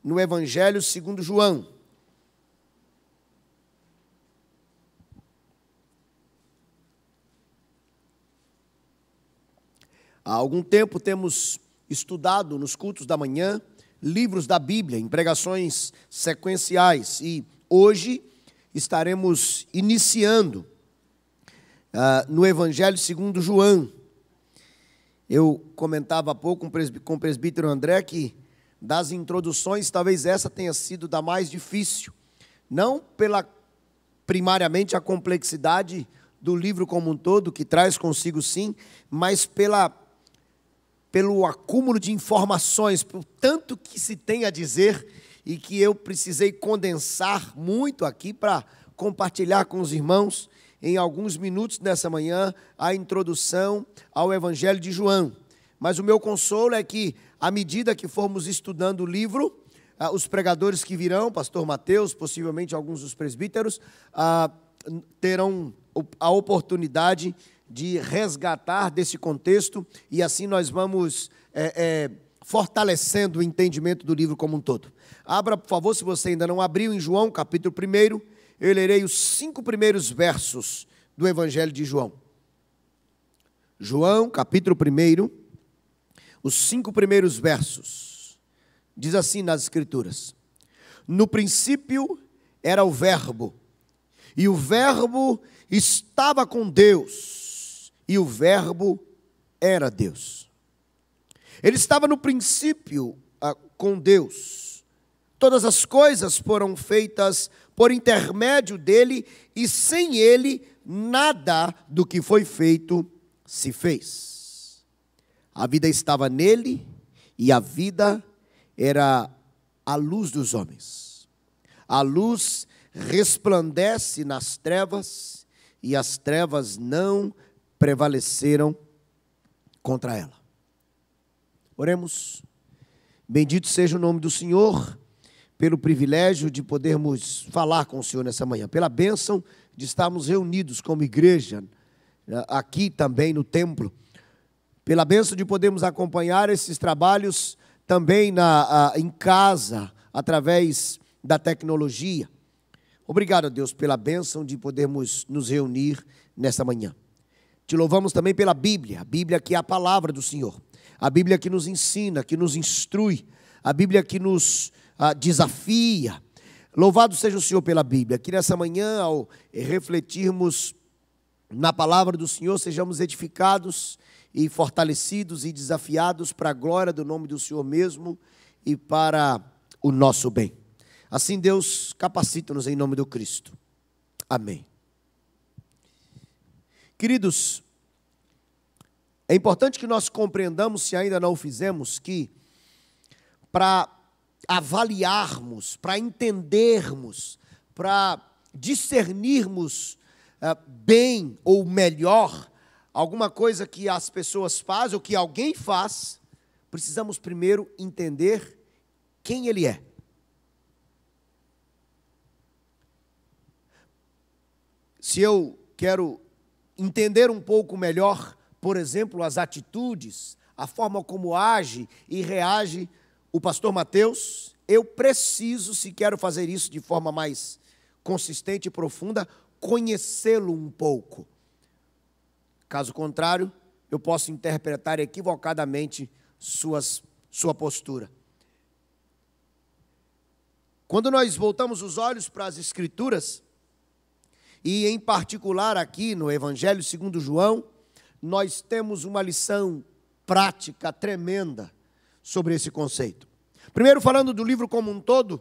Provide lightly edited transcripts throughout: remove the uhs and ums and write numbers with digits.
no Evangelho segundo João. Há algum tempo temos estudado nos cultos da manhã livros da Bíblia, em pregações sequenciais, e hoje estaremos iniciando no Evangelho segundo João. Eu comentava há pouco com o presbítero André que das introduções, talvez essa tenha sido da mais difícil, não primariamente a complexidade do livro como um todo, que traz consigo sim, mas pelo acúmulo de informações, por tanto que se tem a dizer, e que eu precisei condensar muito aqui para compartilhar com os irmãos, em alguns minutos nessa manhã, a introdução ao Evangelho de João. Mas o meu consolo é que, à medida que formos estudando o livro, os pregadores que virão, pastor Mateus, possivelmente alguns dos presbíteros, terão a oportunidade de resgatar desse contexto, e assim nós vamos fortalecendo o entendimento do livro como um todo. Abra, por favor, se você ainda não abriu, em João, capítulo 1, eu lerei os 5 primeiros versos do Evangelho de João. João, capítulo 1, os 5 primeiros versos. Diz assim nas Escrituras: no princípio era o Verbo, e o Verbo estava com Deus, e o Verbo era Deus. Ele estava no princípio com Deus. Todas as coisas foram feitas por intermédio dele, e sem ele, nada do que foi feito se fez. A vida estava nele, e a vida era a luz dos homens. A luz resplandece nas trevas, e as trevas não prevaleceram contra ela. Oremos. Bendito seja o nome do Senhor, pelo privilégio de podermos falar com o Senhor nessa manhã, pela bênção de estarmos reunidos como igreja, aqui também no templo, pela bênção de podermos acompanhar esses trabalhos também em casa, através da tecnologia. Obrigado a Deus pela bênção de podermos nos reunir nesta manhã. Te louvamos também pela Bíblia, a Bíblia que é a palavra do Senhor, a Bíblia que nos ensina, que nos instrui, a Bíblia que nos desafia. Louvado seja o Senhor pela Bíblia, que nessa manhã, ao refletirmos na palavra do Senhor, sejamos edificados e fortalecidos e desafiados para a glória do nome do Senhor mesmo e para o nosso bem. Assim, Deus, capacita-nos em nome do Cristo. Amém. Queridos, é importante que nós compreendamos, se ainda não o fizemos, que para avaliarmos, para entendermos, para discernirmos bem ou melhor alguma coisa que as pessoas fazem ou que alguém faz, precisamos primeiro entender quem ele é. Se eu quero entender um pouco melhor, por exemplo, as atitudes, a forma como age e reage o pastor Mateus, eu preciso, se quero fazer isso de forma mais consistente e profunda, conhecê-lo um pouco. Caso contrário, eu posso interpretar equivocadamente sua postura. Quando nós voltamos os olhos para as Escrituras, e em particular aqui no Evangelho segundo João, nós temos uma lição prática tremenda sobre esse conceito. Primeiro, falando do livro como um todo,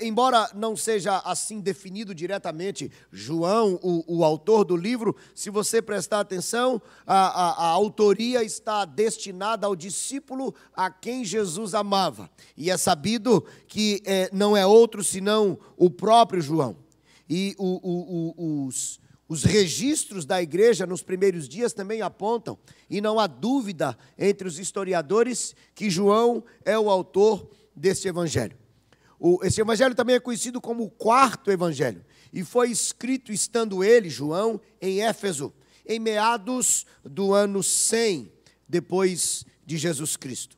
embora não seja assim definido diretamente, João, o autor do livro, se você prestar atenção, a autoria está destinada ao discípulo a quem Jesus amava. E é sabido que não é outro senão o próprio João. E os registros da igreja nos primeiros dias também apontam, e não há dúvida entre os historiadores, que João é o autor deste evangelho. Esse evangelho também é conhecido como o quarto evangelho, e foi escrito estando ele, João, em Éfeso, em meados do ano 100, depois de Jesus Cristo.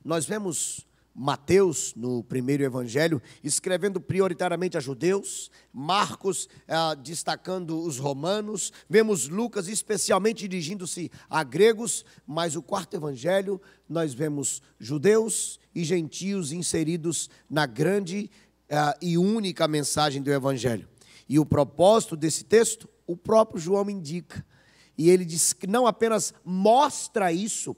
Nós vemos Mateus, no primeiro evangelho, escrevendo prioritariamente a judeus, Marcos destacando os romanos, vemos Lucas especialmente dirigindo-se a gregos, mas o quarto evangelho nós vemos judeus e gentios inseridos na grande e única mensagem do evangelho. E o propósito desse texto, o próprio João indica, e ele diz que não apenas mostra isso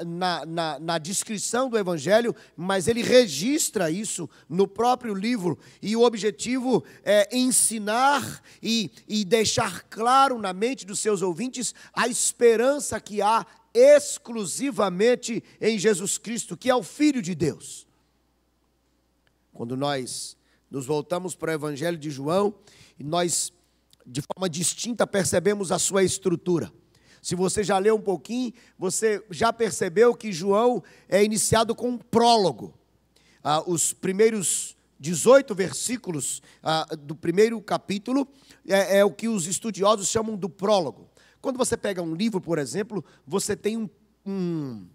na descrição do Evangelho, mas ele registra isso no próprio livro, e o objetivo é ensinar e deixar claro na mente dos seus ouvintes a esperança que há exclusivamente em Jesus Cristo, que é o Filho de Deus. Quando nós nos voltamos para o Evangelho de João, nós, de forma distinta, percebemos a sua estrutura. Se você já leu um pouquinho, você já percebeu que João é iniciado com um prólogo. Os primeiros 18 versículos do primeiro capítulo é o que os estudiosos chamam do prólogo. Quando você pega um livro, por exemplo, você tem um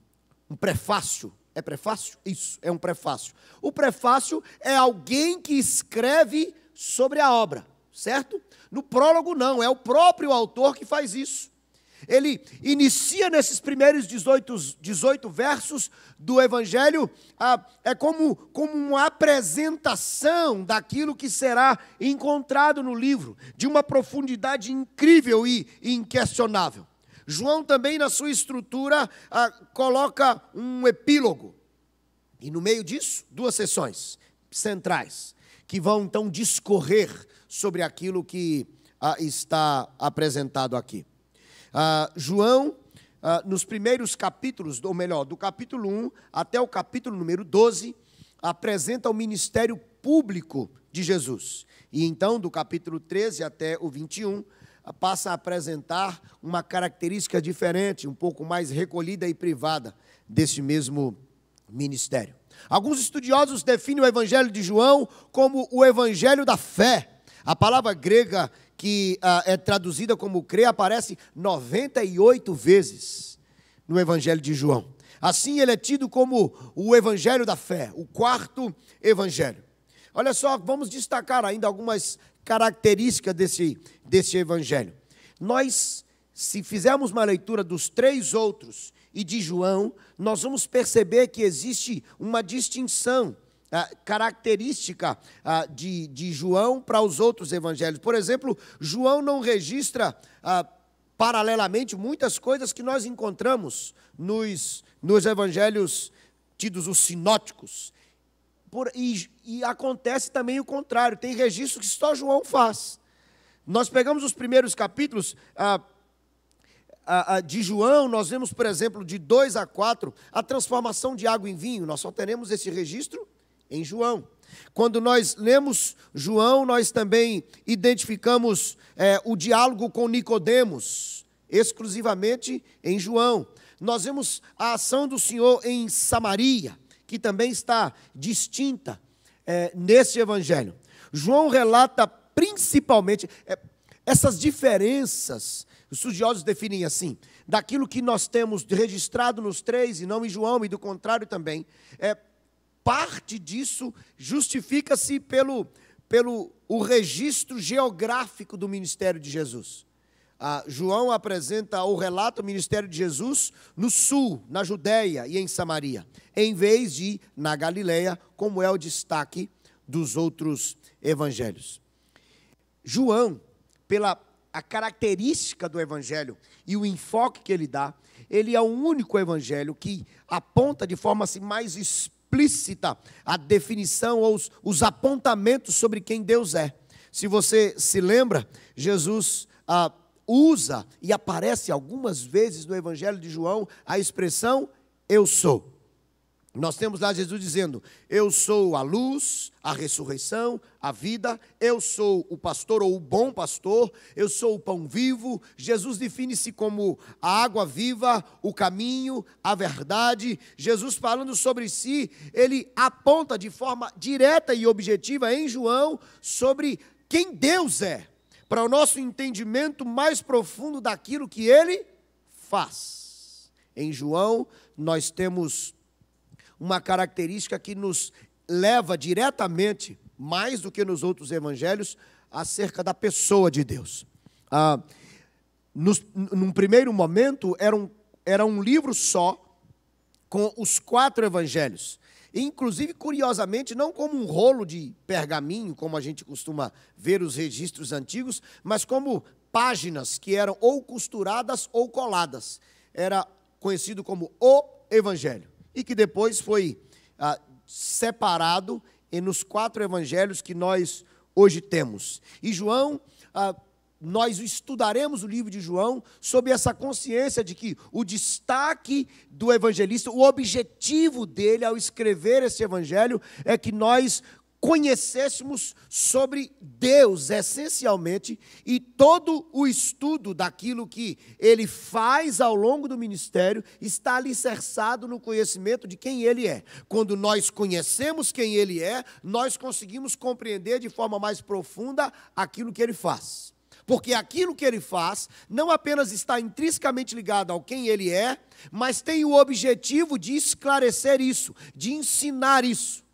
prefácio. É prefácio? Isso, é um prefácio. O prefácio é alguém que escreve sobre a obra, certo? No prólogo não, é o próprio autor que faz isso. Ele inicia nesses primeiros 18 versos do Evangelho, é como uma apresentação daquilo que será encontrado no livro, de uma profundidade incrível e inquestionável. João também, na sua estrutura, coloca um epílogo, e no meio disso, 2 sessões centrais, que vão então discorrer sobre aquilo que está apresentado aqui. João, nos primeiros capítulos, ou melhor, do capítulo 1 até o capítulo número 12, apresenta o ministério público de Jesus. E então, do capítulo 13 até o 21, passa a apresentar uma característica diferente, um pouco mais recolhida e privada desse mesmo ministério. Alguns estudiosos definem o Evangelho de João como o Evangelho da fé. A palavra grega que é traduzida como crer aparece 98 vezes no Evangelho de João. Assim, ele é tido como o Evangelho da fé, o quarto Evangelho. Olha só, vamos destacar ainda algumas características desse Evangelho. Nós, se fizermos uma leitura dos 3 outros e de João, nós vamos perceber que existe uma distinção característica de João para os outros evangelhos. Por exemplo, João não registra paralelamente muitas coisas que nós encontramos nos evangelhos tidos os sinóticos. E acontece também o contrário, tem registro que só João faz. Nós pegamos os primeiros capítulos de João, nós vemos, por exemplo, de 2 a 4, a transformação de água em vinho. Nós só teremos esse registro em João. Quando nós lemos João, nós também identificamos o diálogo com Nicodemos, exclusivamente em João. Nós vemos a ação do Senhor em Samaria, que também está distinta nesse evangelho. João relata principalmente essas diferenças, os estudiosos definem assim, daquilo que nós temos registrado nos 3 e não em João, e do contrário também. Parte disso justifica-se pelo o registro geográfico do ministério de Jesus. João apresenta ou relata o ministério de Jesus no sul, na Judéia e em Samaria, em vez de na Galileia, como é o destaque dos outros evangelhos. João, pela a característica do evangelho e o enfoque que ele dá, ele é o único evangelho que aponta de forma assim, mais explícita a definição ou os apontamentos sobre quem Deus é. Se você se lembra, Jesus usa e aparece algumas vezes no Evangelho de João a expressão eu sou. Nós temos lá Jesus dizendo, eu sou a luz, a ressurreição, a vida, eu sou o pastor ou o bom pastor, eu sou o pão vivo. Jesus define-se como a água viva, o caminho, a verdade. Jesus falando sobre si, ele aponta de forma direta e objetiva em João sobre quem Deus é, para o nosso entendimento mais profundo daquilo que ele faz. Em João, nós temos uma característica que nos leva diretamente, mais do que nos outros evangelhos, acerca da pessoa de Deus. Num primeiro momento, era um livro só, com os 4 evangelhos. Inclusive, curiosamente, não como um rolo de pergaminho, como a gente costuma ver os registros antigos, mas como páginas que eram ou costuradas ou coladas. Era conhecido como o Evangelho. E que depois foi separado nos 4 evangelhos que nós hoje temos. E João, nós estudaremos o livro de João sob essa consciência de que o destaque do evangelista, o objetivo dele ao escrever esse evangelho é que nós conhecêssemos sobre Deus, essencialmente, e todo o estudo daquilo que ele faz ao longo do ministério está alicerçado no conhecimento de quem ele é. Quando nós conhecemos quem ele é, nós conseguimos compreender de forma mais profunda aquilo que ele faz. Porque aquilo que ele faz não apenas está intrinsecamente ligado ao quem ele é, mas tem o objetivo de esclarecer isso, de ensinar isso.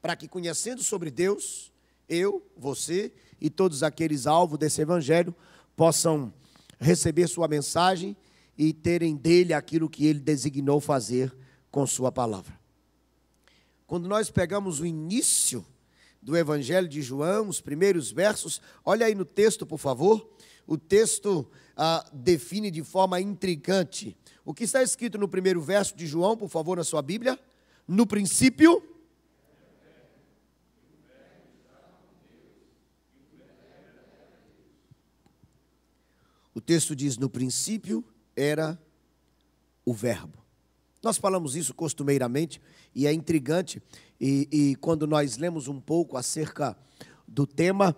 Para que, conhecendo sobre Deus, eu, você e todos aqueles alvos desse evangelho possam receber sua mensagem e terem dele aquilo que ele designou fazer com sua palavra. Quando nós pegamos o início do evangelho de João, os primeiros versos, olha aí no texto, por favor. O texto define de forma intrigante. O que está escrito no primeiro verso de João, por favor, na sua Bíblia? No princípio... O texto diz, no princípio era o verbo. Nós falamos isso costumeiramente e é intrigante. E quando nós lemos um pouco acerca do tema,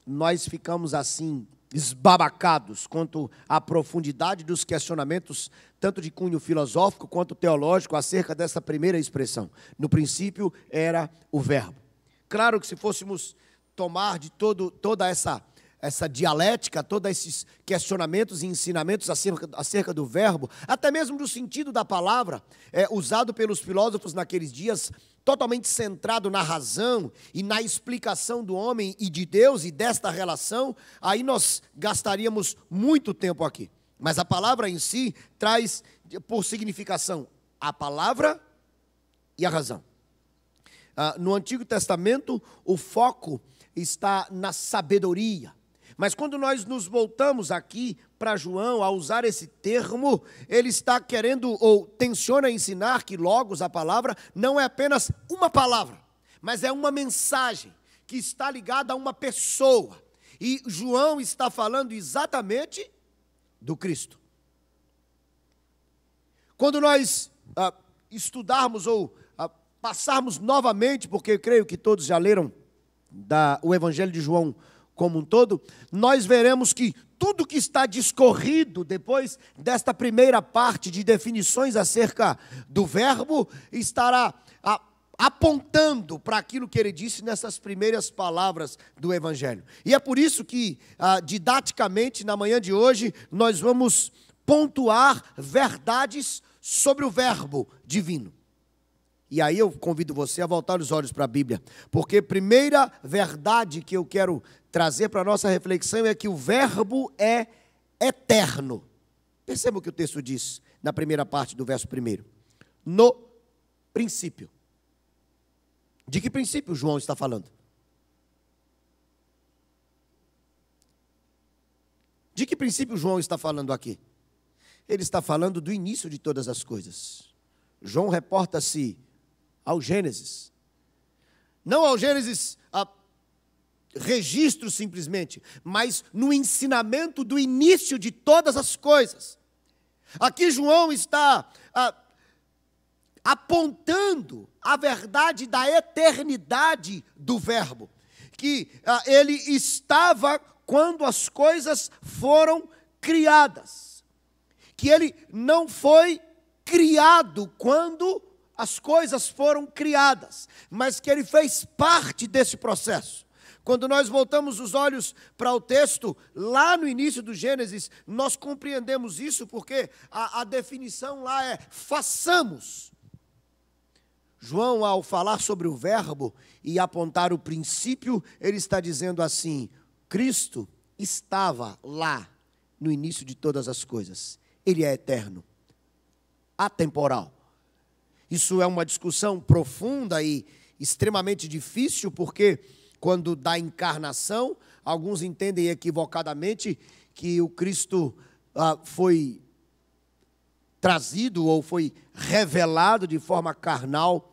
nós ficamos assim, esbabacados quanto à profundidade dos questionamentos, tanto de cunho filosófico quanto teológico, acerca dessa primeira expressão. No princípio era o verbo. Claro que se fôssemos tomar de toda essa dialética, todos esses questionamentos e ensinamentos acerca do verbo, até mesmo do sentido da palavra, usado pelos filósofos naqueles dias, totalmente centrado na razão e na explicação do homem e de Deus e desta relação, aí nós gastaríamos muito tempo aqui. Mas a palavra em si traz por significação a palavra e a razão. No Antigo Testamento, o foco está na sabedoria. Mas quando nós nos voltamos aqui para João, a usar esse termo, ele está querendo ou tenciona ensinar que logos, a palavra, não é apenas uma palavra, mas é uma mensagem que está ligada a uma pessoa. E João está falando exatamente do Cristo. Quando nós estudarmos ou passarmos novamente, porque eu creio que todos já leram o Evangelho de João como um todo, nós veremos que tudo que está discorrido depois desta primeira parte de definições acerca do verbo, estará apontando para aquilo que ele disse nessas primeiras palavras do Evangelho. E é por isso que, didaticamente, na manhã de hoje, nós vamos pontuar verdades sobre o verbo divino. E aí eu convido você a voltar os olhos para a Bíblia, porque a primeira verdade que eu quero trazer para a nossa reflexão é que o verbo é eterno. Perceba o que o texto diz na primeira parte do verso 1. No princípio. De que princípio João está falando? De que princípio João está falando aqui? Ele está falando do início de todas as coisas. João reporta-se ao Gênesis. Não ao Gênesis registro simplesmente, mas no ensinamento do início de todas as coisas. Aqui João está apontando a verdade da eternidade do verbo, que ele estava quando as coisas foram criadas, que ele não foi criado quando as coisas foram criadas, mas que ele fez parte desse processo. Quando nós voltamos os olhos para o texto, lá no início do Gênesis, nós compreendemos isso porque a definição lá é: façamos. João, ao falar sobre o verbo e apontar o princípio, ele está dizendo assim: Cristo estava lá no início de todas as coisas. Ele é eterno, atemporal. Isso é uma discussão profunda e extremamente difícil, porque quando da encarnação, alguns entendem equivocadamente que o Cristo foi trazido ou foi revelado de forma carnal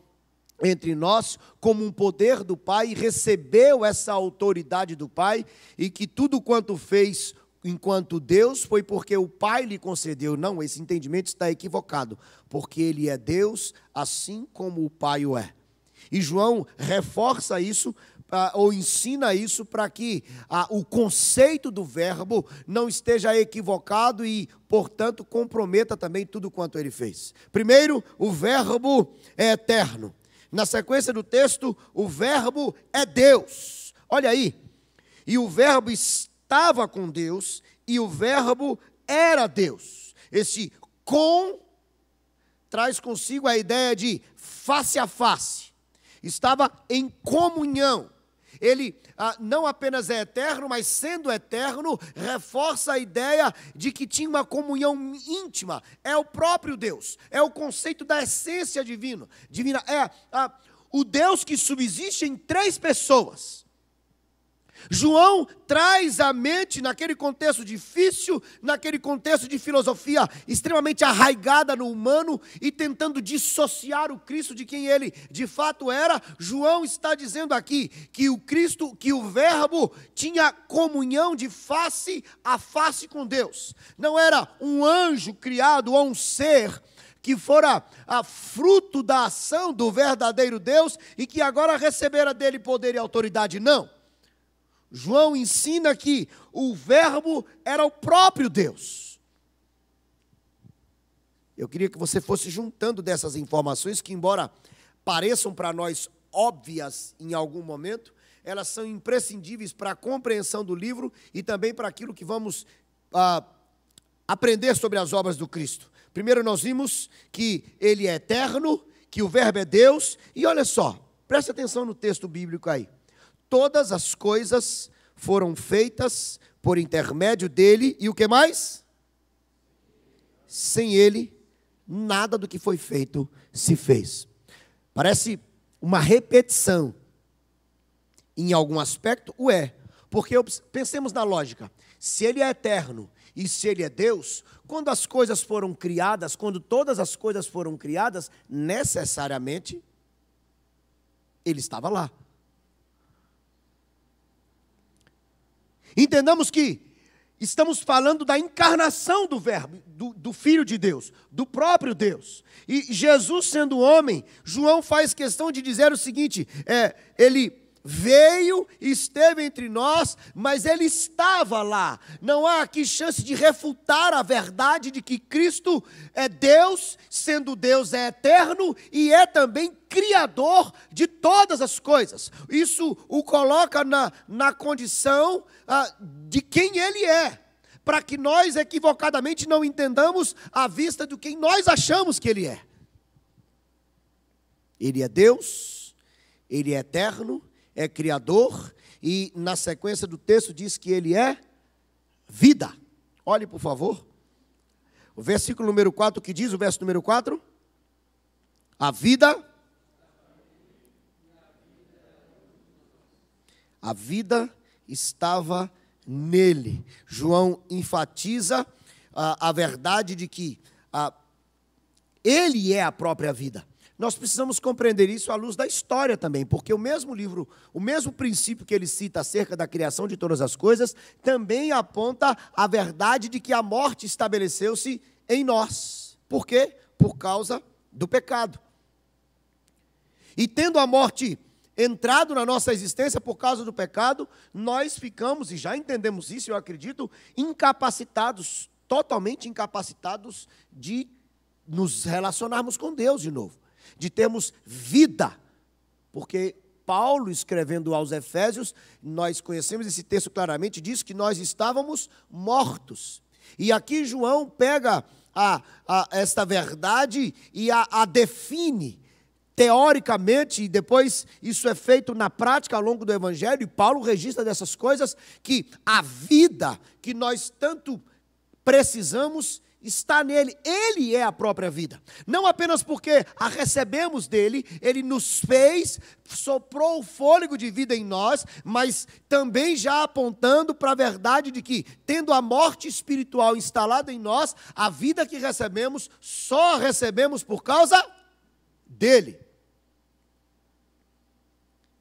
entre nós como um poder do Pai, e recebeu essa autoridade do Pai, e que tudo quanto fez enquanto Deus foi porque o Pai lhe concedeu. Não, esse entendimento está equivocado, porque ele é Deus assim como o Pai o é. E João reforça isso, ou ensina isso, para que o conceito do verbo não esteja equivocado e, portanto, comprometa também tudo quanto ele fez. Primeiro, o verbo é eterno. Na sequência do texto, o verbo é Deus. Olha aí. E o verbo estava com Deus e o verbo era Deus. Esse com traz consigo a ideia de face a face. Estava em comunhão. Ele não apenas é eterno, mas sendo eterno, reforça a ideia de que tinha uma comunhão íntima. É o próprio Deus, é o conceito da essência divina. É o Deus que subsiste em três pessoas. João traz à mente, naquele contexto difícil, naquele contexto de filosofia extremamente arraigada no humano e tentando dissociar o Cristo de quem ele de fato era. João está dizendo aqui que o Cristo, que o verbo tinha comunhão de face a face com Deus. Não era um anjo criado ou um ser que fora fruto da ação do verdadeiro Deus e que agora recebera dele poder e autoridade. Não. João ensina que o verbo era o próprio Deus. Eu queria que você fosse juntando dessas informações que, embora pareçam para nós óbvias em algum momento, elas são imprescindíveis para a compreensão do livro e também para aquilo que vamos aprender sobre as obras do Cristo. Primeiro nós vimos que ele é eterno, que o verbo é Deus, e olha só, preste atenção no texto bíblico aí. Todas as coisas foram feitas por intermédio dele, e o que mais? Sem ele, nada do que foi feito se fez. Parece uma repetição em algum aspecto, porque pensemos na lógica. Se ele é eterno e se ele é Deus, quando as coisas foram criadas, quando todas as coisas foram criadas, necessariamente ele estava lá. Entendamos que estamos falando da encarnação do verbo, do Filho de Deus, do próprio Deus. E Jesus sendo homem, João faz questão de dizer o seguinte, ele veio, esteve entre nós, mas ele estava lá. Não há aqui chance de refutar a verdade de que Cristo é Deus, sendo Deus é eterno e é também criador de todas as coisas. Isso o coloca na condição de quem ele é, para que nós equivocadamente não entendamos à vista de quem nós achamos que ele é. Ele é Deus, ele é eterno, é criador, e na sequência do texto diz que ele é vida. Olhe, por favor, o versículo número 4, que diz o verso número 4? A vida estava nele. João enfatiza a verdade de que ele é a própria vida. Nós precisamos compreender isso à luz da história também, porque o mesmo livro, o mesmo princípio que ele cita acerca da criação de todas as coisas, também aponta a verdade de que a morte estabeleceu-se em nós. Por quê? Por causa do pecado. E tendo a morte entrado na nossa existência por causa do pecado, nós ficamos, e já entendemos isso, eu acredito, incapacitados, totalmente incapacitados de nos relacionarmos com Deus de novo, de termos vida, porque Paulo, escrevendo aos Efésios, nós conhecemos esse texto claramente, diz que nós estávamos mortos. E aqui João pega esta verdade e a define teoricamente, e depois isso é feito na prática ao longo do Evangelho, e Paulo registra dessas coisas, que a vida que nós tanto precisamos está nele. Ele é a própria vida. Não apenas porque a recebemos dele, ele nos fez, soprou o fôlego de vida em nós, mas também já apontando para a verdade de que, tendo a morte espiritual instalada em nós, a vida que recebemos, só a recebemos por causa dele.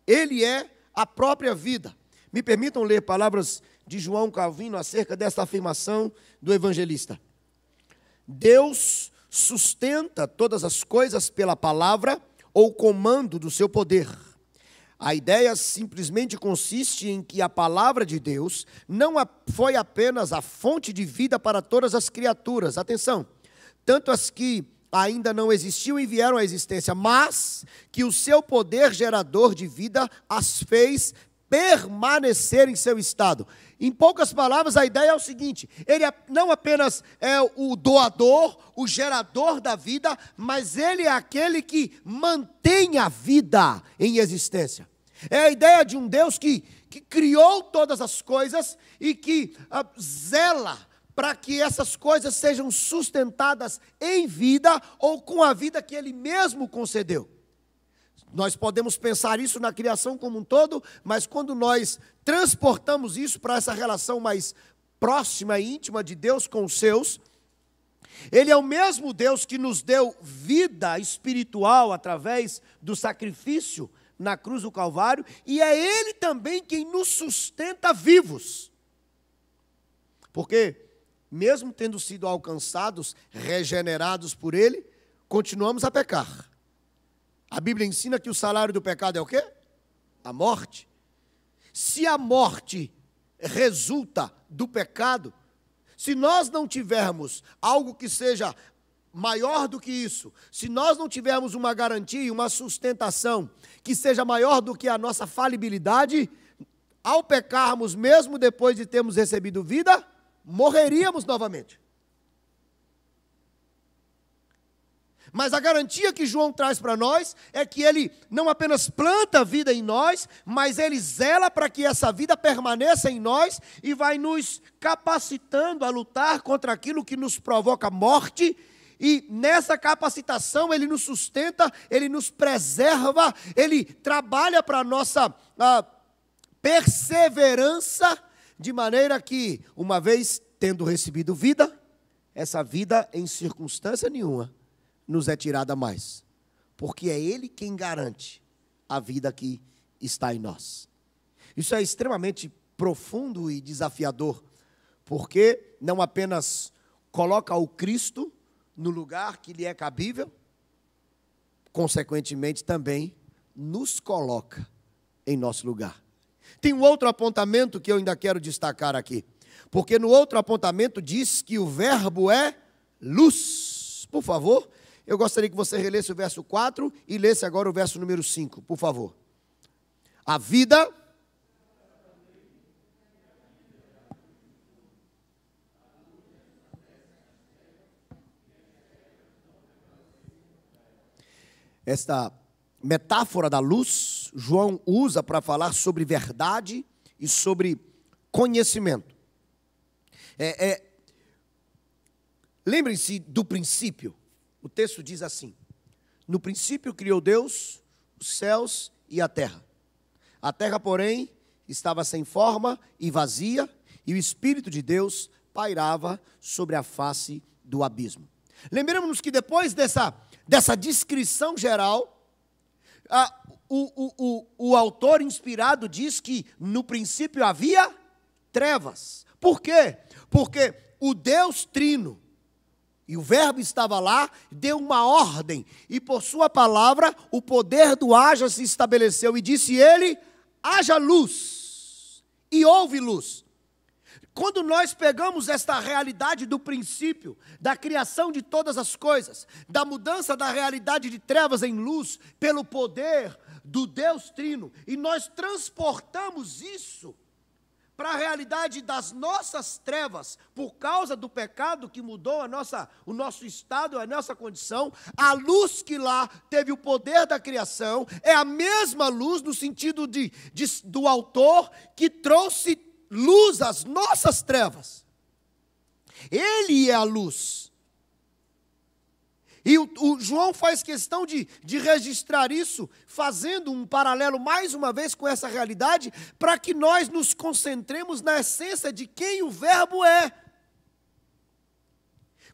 Ele é a própria vida. Me permitam ler palavras de João Calvino acerca desta afirmação do evangelista. Deus sustenta todas as coisas pela palavra ou comando do seu poder. A ideia simplesmente consiste em que a palavra de Deus não foi apenas a fonte de vida para todas as criaturas, atenção, tanto as que ainda não existiam e vieram à existência, mas que o seu poder gerador de vida as fez permanecer em seu estado. Em poucas palavras, a ideia é o seguinte: ele não apenas é o doador, o gerador da vida, mas ele é aquele que mantém a vida em existência. É a ideia de um Deus que criou todas as coisas e que zela para que essas coisas sejam sustentadas em vida ou com a vida que ele mesmo concedeu. Nós podemos pensar isso na criação como um todo, mas quando nós transportamos isso para essa relação mais próxima e íntima de Deus com os seus, ele é o mesmo Deus que nos deu vida espiritual através do sacrifício na cruz do Calvário, e é ele também quem nos sustenta vivos. Porque, mesmo tendo sido alcançados, regenerados por ele, continuamos a pecar. A Bíblia ensina que o salário do pecado é o quê? A morte. Se a morte resulta do pecado, se nós não tivermos algo que seja maior do que isso, se nós não tivermos uma garantia, uma sustentação que seja maior do que a nossa falibilidade, ao pecarmos, mesmo depois de termos recebido vida, morreríamos novamente. Mas a garantia que João traz para nós é que ele não apenas planta a vida em nós, mas ele zela para que essa vida permaneça em nós e vai nos capacitando a lutar contra aquilo que nos provoca morte. E nessa capacitação ele nos sustenta, ele nos preserva, ele trabalha para a nossa perseverança, de maneira que, uma vez tendo recebido vida, essa vida em circunstância nenhuma nos é tirada mais, porque é ele quem garante a vida que está em nós. Isso é extremamente profundo e desafiador, porque não apenas coloca o Cristo no lugar que lhe é cabível, consequentemente também nos coloca em nosso lugar. Tem um outro apontamento que eu ainda quero destacar aqui, porque no outro apontamento diz que o verbo é luz. Por favor, eu gostaria que você relesse o verso 4 e lesse agora o verso número 5, por favor. A vida... Esta metáfora da luz, João usa para falar sobre verdade e sobre conhecimento. Lembrem-se do princípio. O texto diz assim: no princípio criou Deus os céus e a terra. A terra, porém, estava sem forma e vazia, e o Espírito de Deus pairava sobre a face do abismo. Lembramos-nos que depois dessa descrição geral, o autor inspirado diz que no princípio havia trevas. Por quê? Porque o Deus Trino, e o verbo estava lá, deu uma ordem, e por sua palavra o poder do haja se estabeleceu, e disse ele: haja luz, e houve luz. Quando nós pegamos esta realidade do princípio, da criação de todas as coisas, da mudança da realidade de trevas em luz, pelo poder do Deus Trino, e nós transportamos isso para a realidade das nossas trevas, por causa do pecado que mudou o nosso estado, a nossa condição, a luz que lá teve o poder da criação, é a mesma luz no sentido do autor que trouxe luz às nossas trevas. Ele é a luz. E o João faz questão de registrar isso, fazendo um paralelo mais uma vez com essa realidade, para que nós nos concentremos na essência de quem o Verbo é.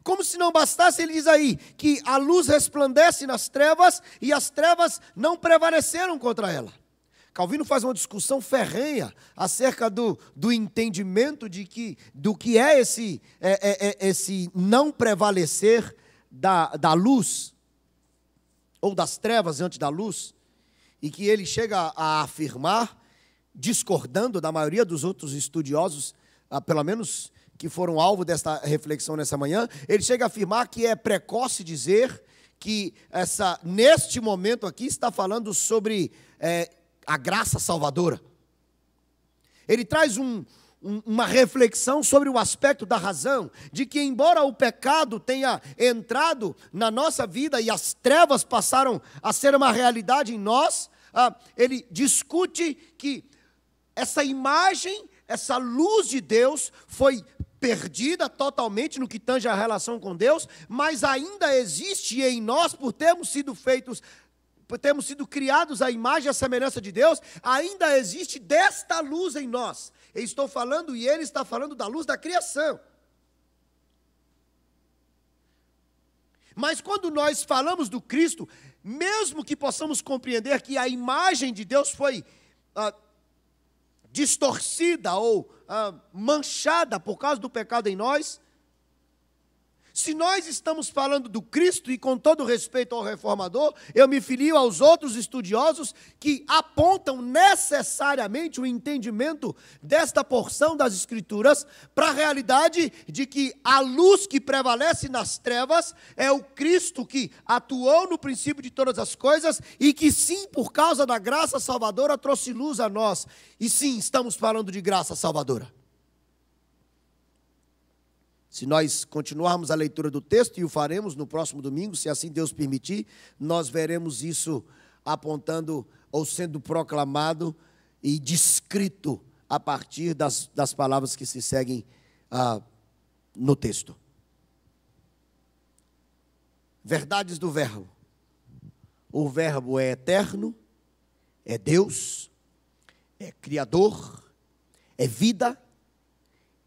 Como se não bastasse, ele diz aí que a luz resplandece nas trevas e as trevas não prevaleceram contra ela. Calvino faz uma discussão ferrenha acerca do entendimento do que é esse não prevalecer da luz, ou das trevas diante da luz, e que ele chega a afirmar, discordando da maioria dos outros estudiosos, pelo menos que foram alvo desta reflexão nessa manhã, ele chega a afirmar que é precoce dizer que neste momento aqui está falando sobre a graça salvadora. Ele traz uma reflexão sobre o aspecto da razão, de que embora o pecado tenha entrado na nossa vida e as trevas passaram a ser uma realidade em nós, ele discute que essa imagem, essa luz de Deus foi perdida totalmente no que tange a relação com Deus, mas ainda existe em nós, por termos sido criados à imagem e à semelhança de Deus, ainda existe desta luz em nós. Eu estou falando, e ele está falando da luz da criação. Mas quando nós falamos do Cristo, mesmo que possamos compreender que a imagem de Deus foi distorcida ou manchada por causa do pecado em nós, se nós estamos falando do Cristo, e com todo respeito ao reformador, eu me filio aos outros estudiosos que apontam necessariamente o entendimento desta porção das Escrituras para a realidade de que a luz que prevalece nas trevas é o Cristo que atuou no princípio de todas as coisas e que sim, por causa da graça salvadora, trouxe luz a nós. E sim, estamos falando de graça salvadora. Se nós continuarmos a leitura do texto, e o faremos no próximo domingo, se assim Deus permitir, nós veremos isso apontando ou sendo proclamado e descrito a partir das palavras que se seguem no texto. Verdades do Verbo. O Verbo é eterno, é Deus, é Criador, é vida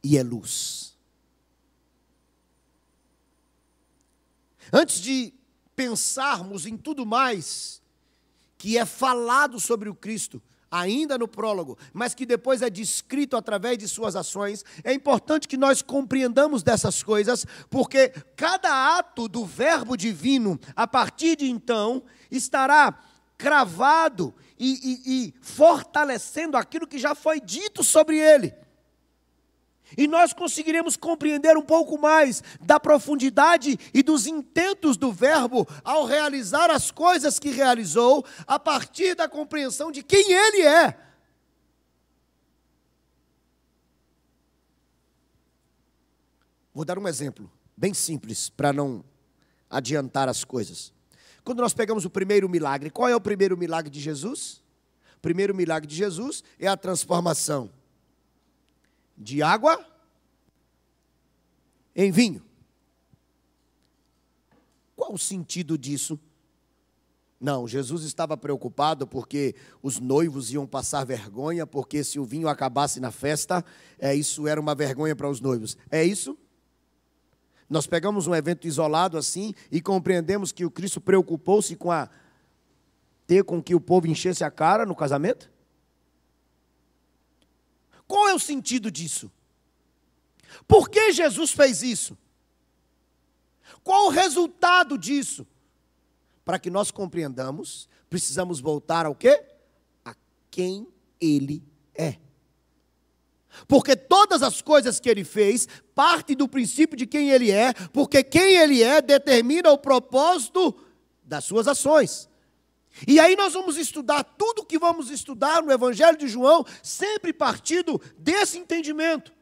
e é luz. Antes de pensarmos em tudo mais que é falado sobre o Cristo, ainda no prólogo, mas que depois é descrito através de suas ações, é importante que nós compreendamos dessas coisas, porque cada ato do Verbo divino, a partir de então, estará cravado e fortalecendo aquilo que já foi dito sobre ele. E nós conseguiremos compreender um pouco mais da profundidade e dos intentos do Verbo ao realizar as coisas que realizou, a partir da compreensão de quem Ele é. Vou dar um exemplo bem simples, para não adiantar as coisas. Quando nós pegamos o primeiro milagre, qual é o primeiro milagre de Jesus? O primeiro milagre de Jesus é a transformação de água em vinho. Qual o sentido disso? Não, Jesus estava preocupado porque os noivos iam passar vergonha, porque se o vinho acabasse na festa, isso era uma vergonha para os noivos. É isso? Nós pegamos um evento isolado assim e compreendemos que o Cristo preocupou-se com ter com que o povo enchesse a cara no casamento? Qual é o sentido disso? Por que Jesus fez isso? Qual o resultado disso? Para que nós compreendamos, precisamos voltar ao quê? A quem Ele é. Porque todas as coisas que Ele fez partem do princípio de quem Ele é, porque quem Ele é determina o propósito das suas ações. E aí nós vamos estudar tudo o que vamos estudar no Evangelho de João, sempre partindo desse entendimento.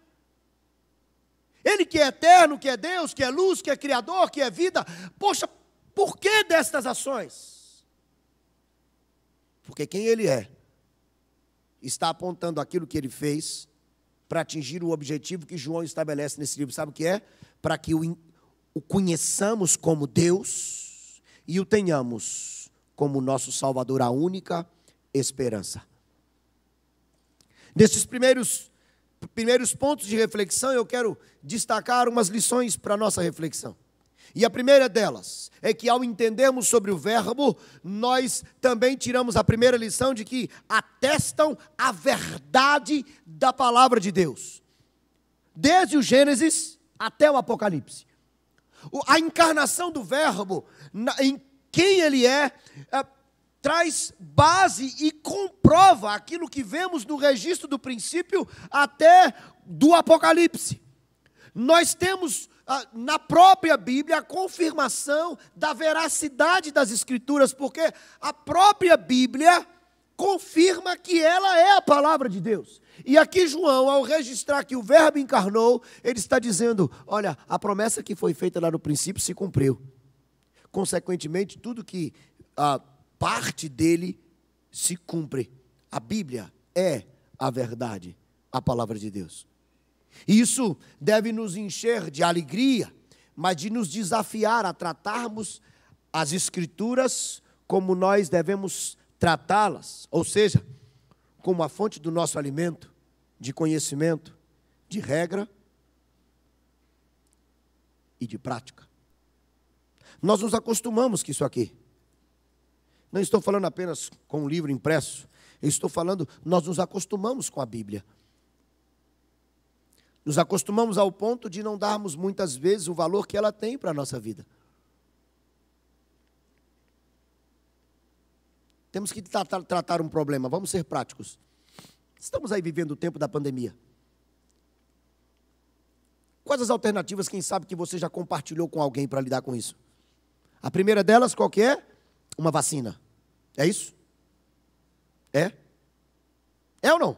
Ele que é eterno, que é Deus, que é luz, que é Criador, que é vida. Poxa, por que destas ações? Porque quem Ele é, está apontando aquilo que Ele fez para atingir o objetivo que João estabelece nesse livro. Sabe o que é? Para que o conheçamos como Deus e o tenhamos como nosso Salvador, a única esperança. Nesses primeiros pontos de reflexão, eu quero destacar umas lições para a nossa reflexão. E a primeira delas é que, ao entendermos sobre o verbo, nós também tiramos a primeira lição de que atestam a verdade da palavra de Deus. Desde o Gênesis até o Apocalipse. A encarnação do verbo, em quem ele é, traz base e comprova aquilo que vemos no registro do princípio até do Apocalipse. Nós temos na própria Bíblia a confirmação da veracidade das Escrituras, porque a própria Bíblia confirma que ela é a palavra de Deus. E aqui João, ao registrar que o verbo encarnou, ele está dizendo, olha, a promessa que foi feita lá no princípio se cumpriu. Consequentemente, tudo que parte dele se cumpre. A Bíblia é a verdade, a palavra de Deus. E isso deve nos encher de alegria, mas de nos desafiar a tratarmos as Escrituras como nós devemos tratá-las, ou seja, como a fonte do nosso alimento, de conhecimento, de regra e de prática. Nós nos acostumamos com isso aqui. Não estou falando apenas com um livro impresso, eu estou falando, nós nos acostumamos com a Bíblia. Nos acostumamos ao ponto de não darmos muitas vezes o valor que ela tem para a nossa vida. Temos que tratar um problema, vamos ser práticos. Estamos aí vivendo o tempo da pandemia. Quais as alternativas, quem sabe, que você já compartilhou com alguém para lidar com isso? A primeira delas, qual que é? Uma vacina. É isso? É? É ou não?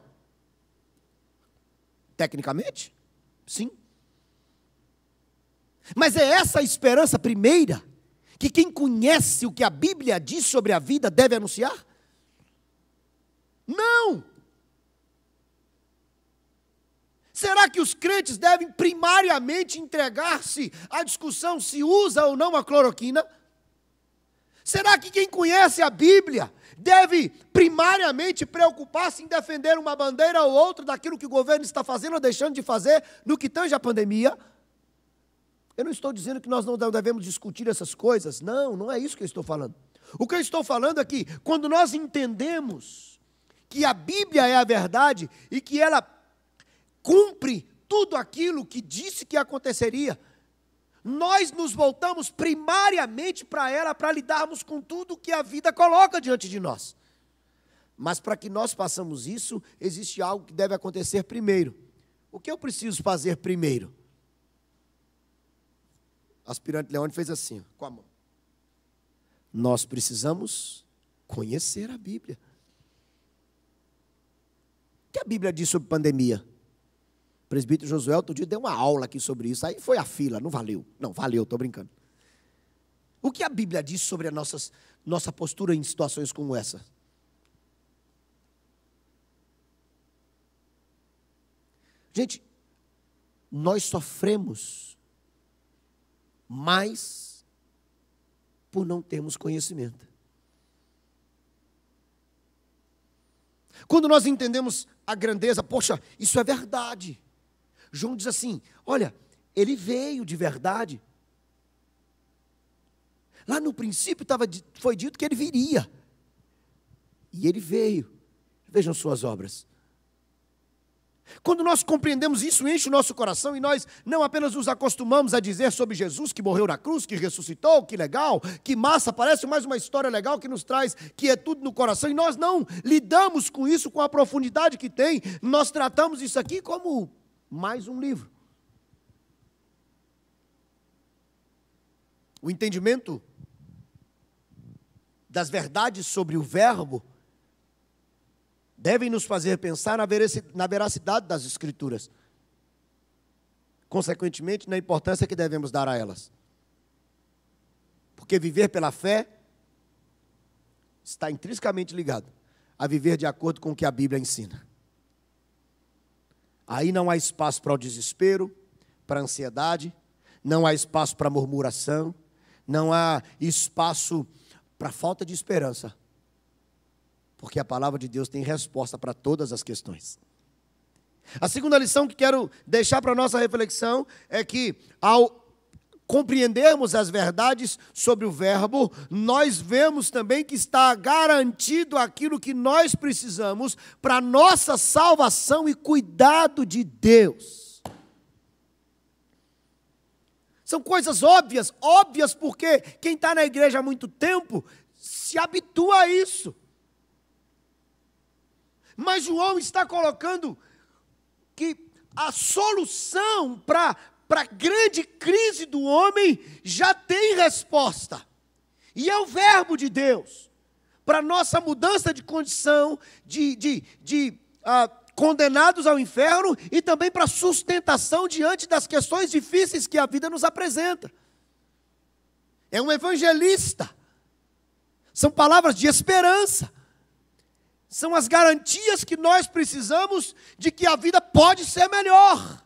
Tecnicamente, sim. Mas é essa a esperança primeira que quem conhece o que a Bíblia diz sobre a vida deve anunciar? Não! Será que os crentes devem primariamente entregar-se à discussão se usa ou não a cloroquina? Será que quem conhece a Bíblia deve primariamente preocupar-se em defender uma bandeira ou outra daquilo que o governo está fazendo ou deixando de fazer no que tange a pandemia? Eu não estou dizendo que nós não devemos discutir essas coisas, não é isso que eu estou falando. O que eu estou falando é que quando nós entendemos que a Bíblia é a verdade e que ela cumpre tudo aquilo que disse que aconteceria, nós nos voltamos primariamente para ela, para lidarmos com tudo que a vida coloca diante de nós. Mas para que nós façamos isso, existe algo que deve acontecer primeiro. O que eu preciso fazer primeiro? O aspirante Leone fez assim, com a mão. Nós precisamos conhecer a Bíblia. O que a Bíblia diz sobre pandemia? O presbítero Josué, outro dia, deu uma aula aqui sobre isso. Aí foi a fila, não valeu. Não, valeu, estou brincando. O que a Bíblia diz sobre a nossa postura em situações como essa? Gente, nós sofremos mais por não termos conhecimento. Quando nós entendemos a grandeza, poxa, isso é verdade. João diz assim, olha, ele veio de verdade. Lá no princípio foi dito que ele viria. E ele veio. Vejam suas obras. Quando nós compreendemos isso, enche o nosso coração e nós não apenas nos acostumamos a dizer sobre Jesus que morreu na cruz, que ressuscitou, que legal, que massa, parece mais uma história legal que nos traz quietude no coração, e nós não lidamos com isso com a profundidade que tem, nós tratamos isso aqui como mais um livro. O entendimento das verdades sobre o verbo, devem nos fazer pensar na veracidade das Escrituras. Consequentemente, na importância que devemos dar a elas. Porque viver pela fé está intrinsecamente ligado a viver de acordo com o que a Bíblia ensina. Aí não há espaço para o desespero, para a ansiedade, não há espaço para a murmuração, não há espaço para a falta de esperança. Porque a palavra de Deus tem resposta para todas as questões. A segunda lição que quero deixar para a nossa reflexão é que, ao compreendermos as verdades sobre o verbo, nós vemos também que está garantido aquilo que nós precisamos para a nossa salvação e cuidado de Deus. São coisas óbvias porque quem está na igreja há muito tempo se habitua a isso. Mas João está colocando que a solução para a grande crise do homem já tem resposta. E é o verbo de Deus. Para a nossa mudança de condição, condenados ao inferno, e também para a sustentação diante das questões difíceis que a vida nos apresenta. É um evangelista. São palavras de esperança. São as garantias que nós precisamos de que a vida pode ser melhor.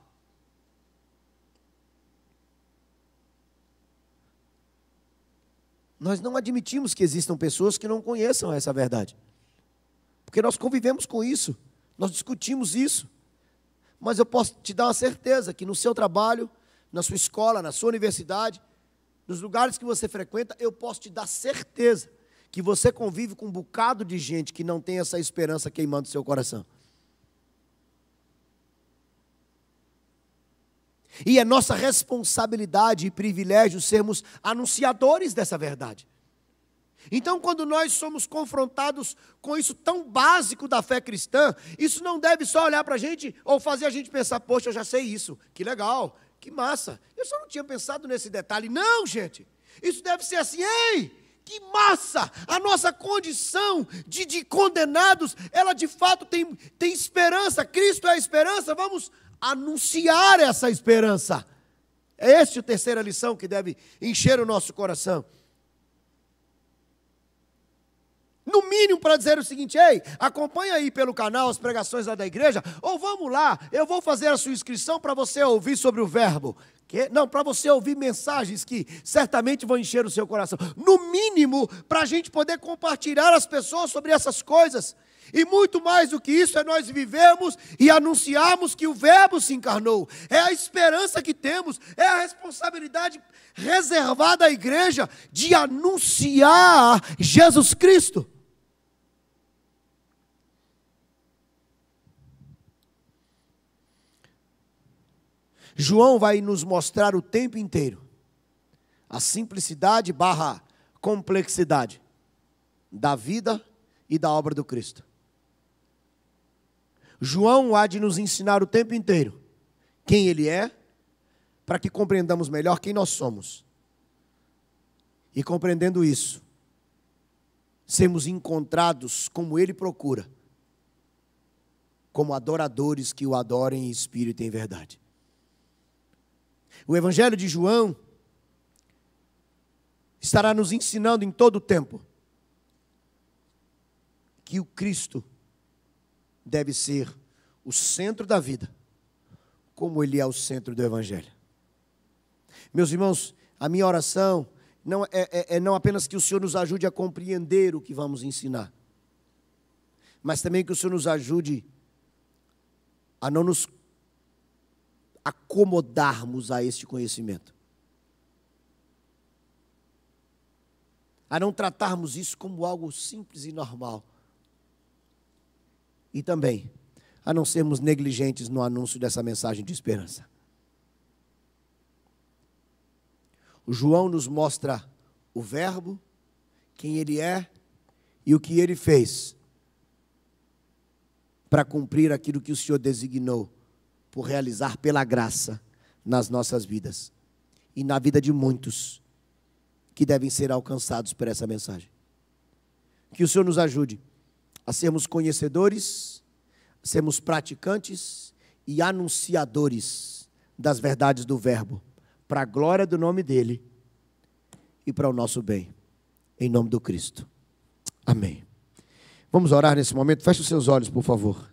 Nós não admitimos que existam pessoas que não conheçam essa verdade. Porque nós convivemos com isso, nós discutimos isso. Mas eu posso te dar uma certeza que no seu trabalho, na sua escola, na sua universidade, nos lugares que você frequenta, eu posso te dar certeza que você convive com um bocado de gente que não tem essa esperança queimando seu coração. E é nossa responsabilidade e privilégio sermos anunciadores dessa verdade. Então, quando nós somos confrontados com isso tão básico da fé cristã, isso não deve só olhar para a gente ou fazer a gente pensar, poxa, eu já sei isso, que legal, que massa. Eu só não tinha pensado nesse detalhe. Não, gente, isso deve ser assim, ei, que massa! A nossa condição de condenados, ela de fato tem esperança. Cristo é a esperança. Vamos anunciar essa esperança. É esta a terceira lição que deve encher o nosso coração. No mínimo para dizer o seguinte, ei, acompanha aí pelo canal as pregações lá da igreja, ou vamos lá, eu vou fazer a sua inscrição para você ouvir sobre o verbo. Não, para você ouvir mensagens que certamente vão encher o seu coração. No mínimo, para a gente poder compartilhar as pessoas sobre essas coisas. E muito mais do que isso, é nós vivermos e anunciarmos que o verbo se encarnou. É a esperança que temos, é a responsabilidade reservada à igreja de anunciar Jesus Cristo. João vai nos mostrar o tempo inteiro a simplicidade / complexidade da vida e da obra do Cristo. João há de nos ensinar o tempo inteiro quem Ele é, para que compreendamos melhor quem nós somos. E compreendendo isso, sermos encontrados como Ele procura, como adoradores que o adorem em espírito e em verdade. O Evangelho de João estará nos ensinando em todo o tempo que o Cristo deve ser o centro da vida, como Ele é o centro do Evangelho. Meus irmãos, a minha oração não não apenas que o Senhor nos ajude a compreender o que vamos ensinar, mas também que o Senhor nos ajude a não nos acomodarmos a este conhecimento. A não tratarmos isso como algo simples e normal. E também a não sermos negligentes no anúncio dessa mensagem de esperança. O João nos mostra o verbo, quem ele é e o que ele fez para cumprir aquilo que o Senhor designou por realizar pela graça nas nossas vidas e na vida de muitos que devem ser alcançados por essa mensagem. Que o Senhor nos ajude a sermos conhecedores, a sermos praticantes e anunciadores das verdades do Verbo, para a glória do nome dEle e para o nosso bem, em nome do Cristo. Amém. Vamos orar nesse momento? Feche os seus olhos, por favor.